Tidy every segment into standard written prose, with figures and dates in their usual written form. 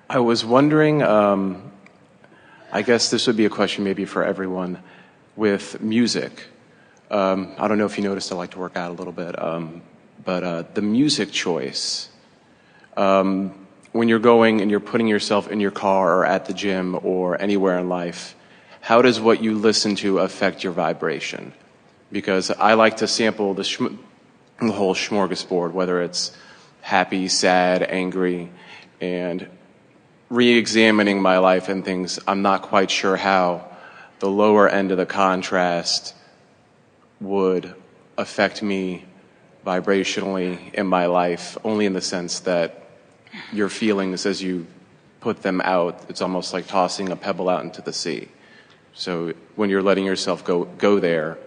I was wondering, I guess this would be a question maybe for everyone, with music. I don't know if you noticed I like to work out a little bit, but the music choice, when you're going and you're putting yourself in your car or at the gym or anywhere in life, how does what you listen to affect your vibration? Because I like to sample the whole smorgasbord, whether it's happy, sad, angry, and re-examining my life and things. I'm not quite sure how the lower end of the contrast would affect me vibrationally in my life, only in the sense that your feelings as you put them out, it's almost like tossing a pebble out into the sea. So when you're letting yourself go there.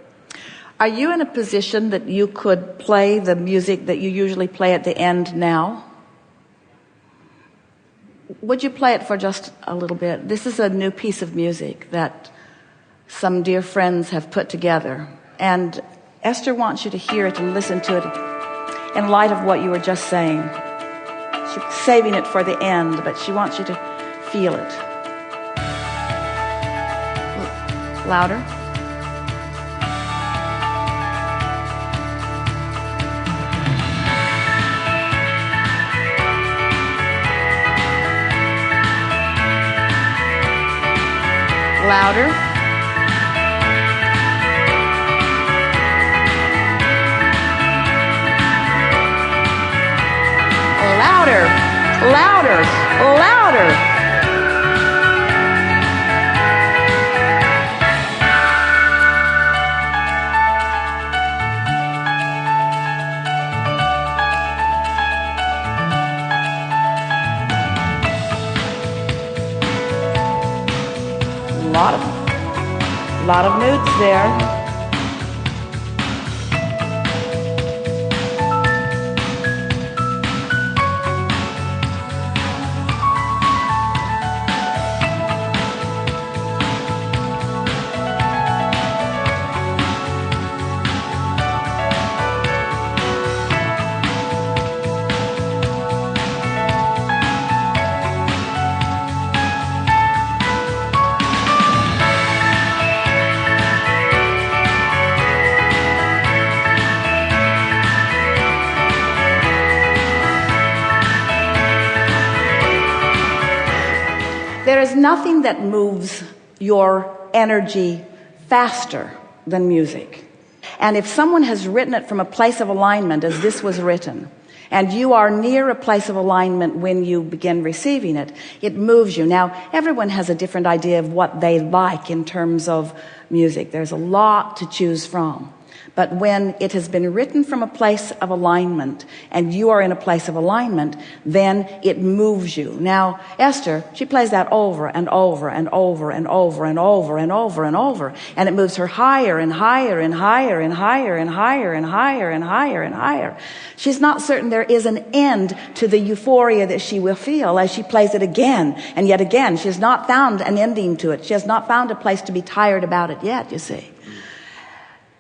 Are you in a position that you could play the music that you usually play at the end now? Would you play it for just a little bit? This is a new piece of music that some dear friends have put together. And Esther wants you to hear it and listen to it in light of what you were just saying. She's saving it for the end, but she wants you to feel it. Louder. Louder. Louder. Louder. Louder. A lot of moods there. There is nothing that moves your energy faster than music. And if someone has written it from a place of alignment, as this was written, and you are near a place of alignment when you begin receiving it, it moves you. Now, everyone has a different idea of what they like in terms of music. There's a lot to choose from. But when it has been written from a place of alignment and you are in a place of alignment, then it moves you. Now, Esther, she plays that over and over and over and over and over and over and over. And it moves her higher and higher and higher and higher and higher and higher and higher and higher. She's not certain there is an end to the euphoria that she will feel as she plays it again and yet again. She has not found an ending to it. She has not found a place to be tired about it yet, you see.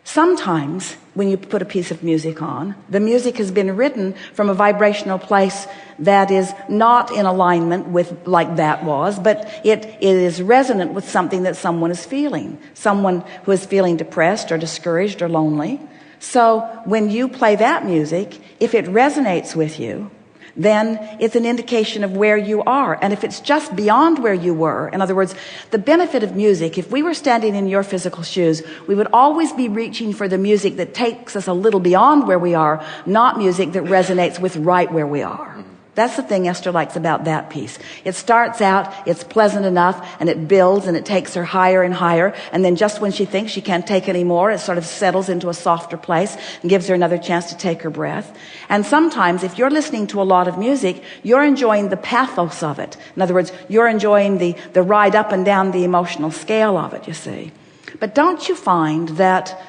Sometimes when you put a piece of music on, the music has been written from a vibrational place that is not in alignment with like that was, but it is resonant with something that someone is feeling. Someone who is feeling depressed or discouraged or lonely. So when you play that music, if it resonates with you, then it's an indication of where you are. And if it's just beyond where you were, in other words, the benefit of music, if we were standing in your physical shoes, we would always be reaching for the music that takes us a little beyond where we are, not music that resonates with right where we are. That's the thing Esther likes about that piece. It starts out, it's pleasant enough, and it builds, and it takes her higher and higher, and then just when she thinks she can't take any more, it sort of settles into a softer place and gives her another chance to take her breath. And sometimes, if you're listening to a lot of music, you're enjoying the pathos of it. In other words, you're enjoying the ride up and down the emotional scale of it, you see. But don't you find that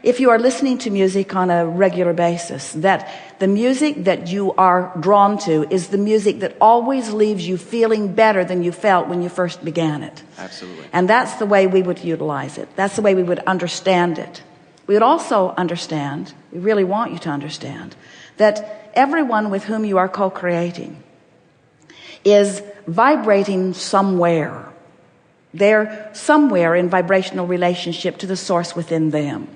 if you are listening to music on a regular basis, that the music that you are drawn to is the music that always leaves you feeling better than you felt when you first began it? Absolutely. And that's the way we would utilize it. That's the way we would understand it. We would also understand, we really want you to understand, that everyone with whom you are co-creating is vibrating somewhere. They're somewhere in vibrational relationship to the source within them.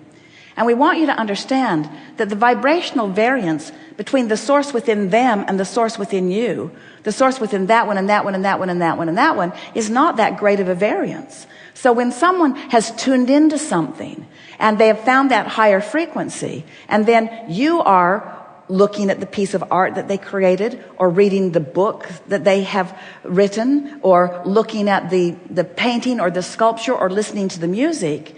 And we want you to understand that the vibrational variance between the source within them and the source within you, the source within that one and that one and that one and that one and that one, is not that great of a variance. So when someone has tuned into something and they have found that higher frequency, and then you are looking at the piece of art that they created, or reading the book that they have written, or looking at the painting or the sculpture, or listening to the music,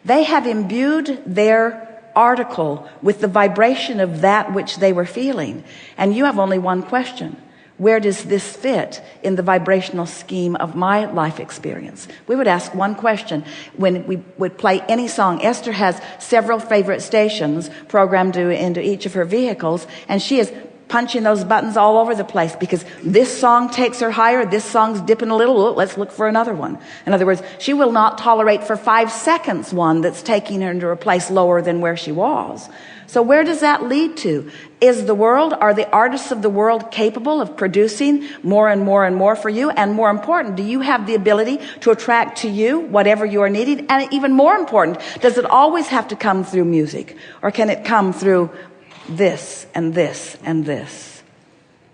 they have imbued their article with the vibration of that which they were feeling. And you have only one question: where does this fit in the vibrational scheme of my life experience? We would ask one question when we would play any song. Esther has several favorite stations programmed into each of her vehicles, and she is punching those buttons all over the place because this song takes her higher, this song's dipping a little, let's look for another one. In other words, she will not tolerate for 5 seconds one that's taking her into a place lower than where she was. So where does that lead to? Are the artists of the world capable of producing more and more and more for you? And more important, do you have the ability to attract to you whatever you are needing? And even more important, does it always have to come through music? Or can it come through this and this and this?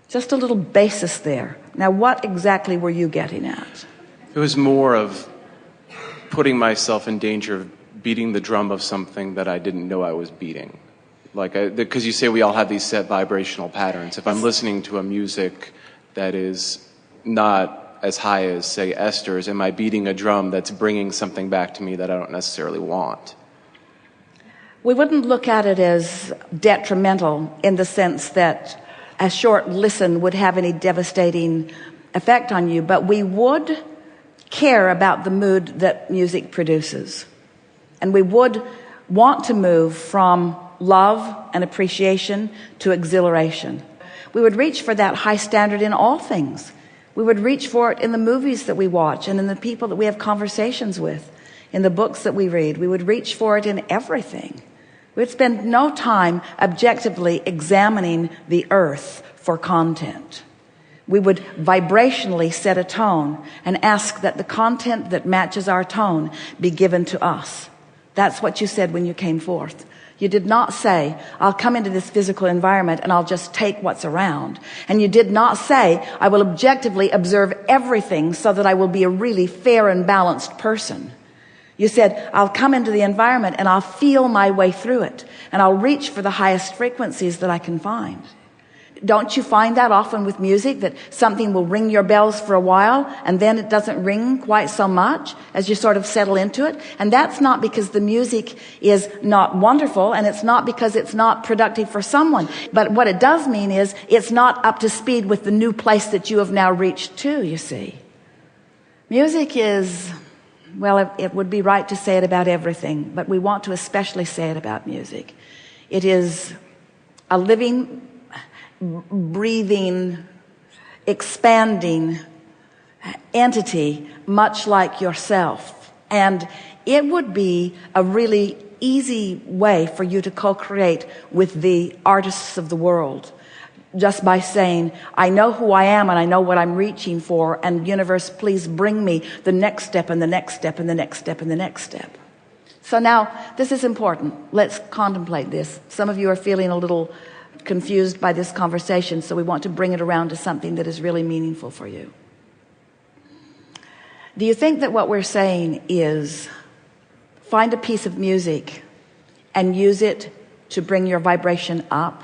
Just a little basis there. Now, what exactly were you getting at? It was more of putting myself in danger of beating the drum of something that I didn't know I was beating. Because you say we all have these set vibrational patterns. If I'm listening to a music that is not as high as, say, Esther's, am I beating a drum that's bringing something back to me that I don't necessarily want? We wouldn't look at it as detrimental in the sense that a short listen would have any devastating effect on you, but we would care about the mood that music produces. And we would want to move from love and appreciation to exhilaration. We would reach for that high standard in all things. We would reach for it in the movies that we watch and in the people that we have conversations with, in the books that we read. We would reach for it in everything. We would spend no time objectively examining the earth for content. We would vibrationally set a tone and ask that the content that matches our tone be given to us. That's what you said when you came forth. You did not say, I'll come into this physical environment and I'll just take what's around. And you did not say, I will objectively observe everything so that I will be a really fair and balanced person. You said, I'll come into the environment and I'll feel my way through it. And I'll reach for the highest frequencies that I can find. Don't you find that often with music, that something will ring your bells for a while and then it doesn't ring quite so much as you sort of settle into it? And that's not because the music is not wonderful, and it's not because it's not productive for someone. But what it does mean is it's not up to speed with the new place that you have now reached to, you see. Music is, well, it would be right to say it about everything, but we want to especially say it about music. It is a living, breathing, expanding entity, much like yourself. And it would be a really easy way for you to co-create with the artists of the world, just by saying, I know who I am and I know what I'm reaching for, and universe, please bring me the next step and the next step and the next step and the next step. So now, this is important. Let's contemplate this. Some of you are feeling a little confused by this conversation, so we want to bring it around to something that is really meaningful for you. Do you think that what we're saying is find a piece of music and use it to bring your vibration up?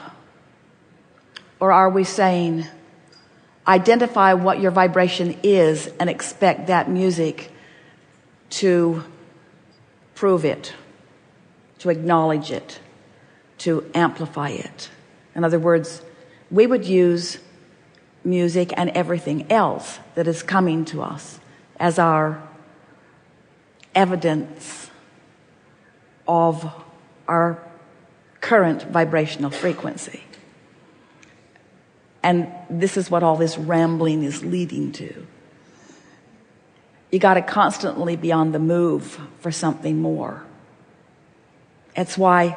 Or are we saying identify what your vibration is and expect that music to prove it, to acknowledge it, to amplify it? In other words, we would use music and everything else that is coming to us as our evidence of our current vibrational frequency. And this is what all this rambling is leading to. You got to constantly be on the move for something more. It's why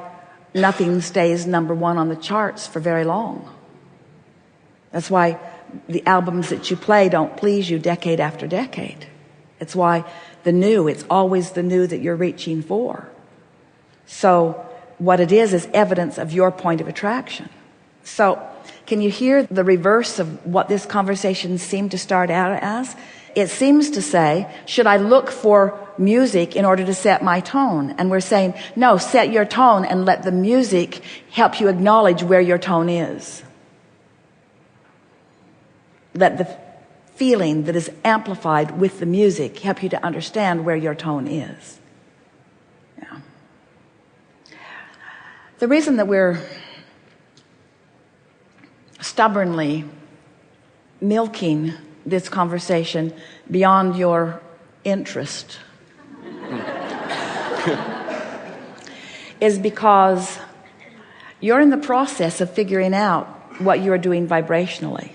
nothing stays number one on the charts for very long. That's why the albums that you play don't please you decade after decade. It's why it's always the new that you're reaching for. So what it is evidence of your point of attraction. So can you hear the reverse of what this conversation seemed to start out as? It seems to say, should I look for music in order to set my tone? And we're saying, no, set your tone and let the music help you acknowledge where your tone is. Let the feeling that is amplified with the music help you to understand where your tone is. Yeah. The reason that we're stubbornly milking this conversation beyond your interest is because you're in the process of figuring out what you're doing vibrationally.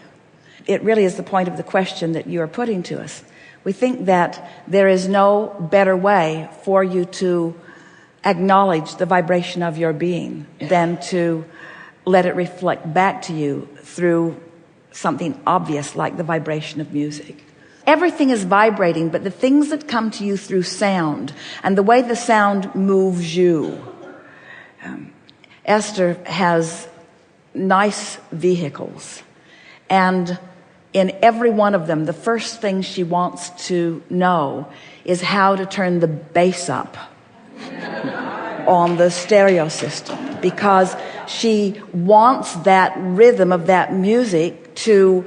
It really is the point of the question that you are putting to us. We think that there is no better way for you to acknowledge the vibration of your being than to let it reflect back to you through something obvious like the vibration of music. Everything is vibrating, but the things that come to you through sound and the way the sound moves you. Esther has nice vehicles, and in every one of them, the first thing she wants to know is how to turn the bass up on the stereo system, because she wants that rhythm of that music to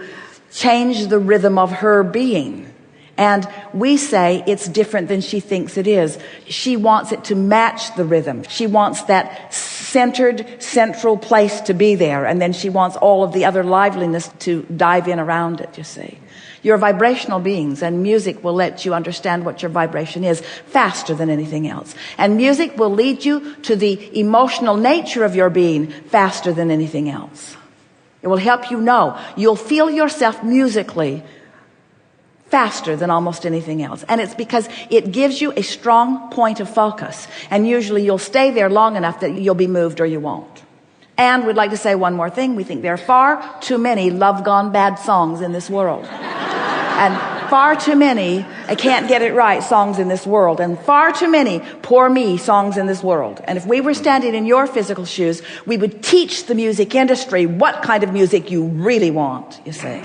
change the rhythm of her being. And we say it's different than she thinks it is. She wants it to match the rhythm. She wants that central place to be there, and then she wants all of the other liveliness to dive in around it, you see. You're vibrational beings, and music will let you understand what your vibration is faster than anything else. And music will lead you to the emotional nature of your being faster than anything else. It will help you know. You'll feel yourself musically faster than almost anything else. And it's because it gives you a strong point of focus. And usually you'll stay there long enough that you'll be moved or you won't. And we'd like to say one more thing. We think there are far too many love gone bad songs in this world. And far too many I can't get it right songs in this world. And far too many poor me songs in this world. And if we were standing in your physical shoes, we would teach the music industry what kind of music you really want, you see.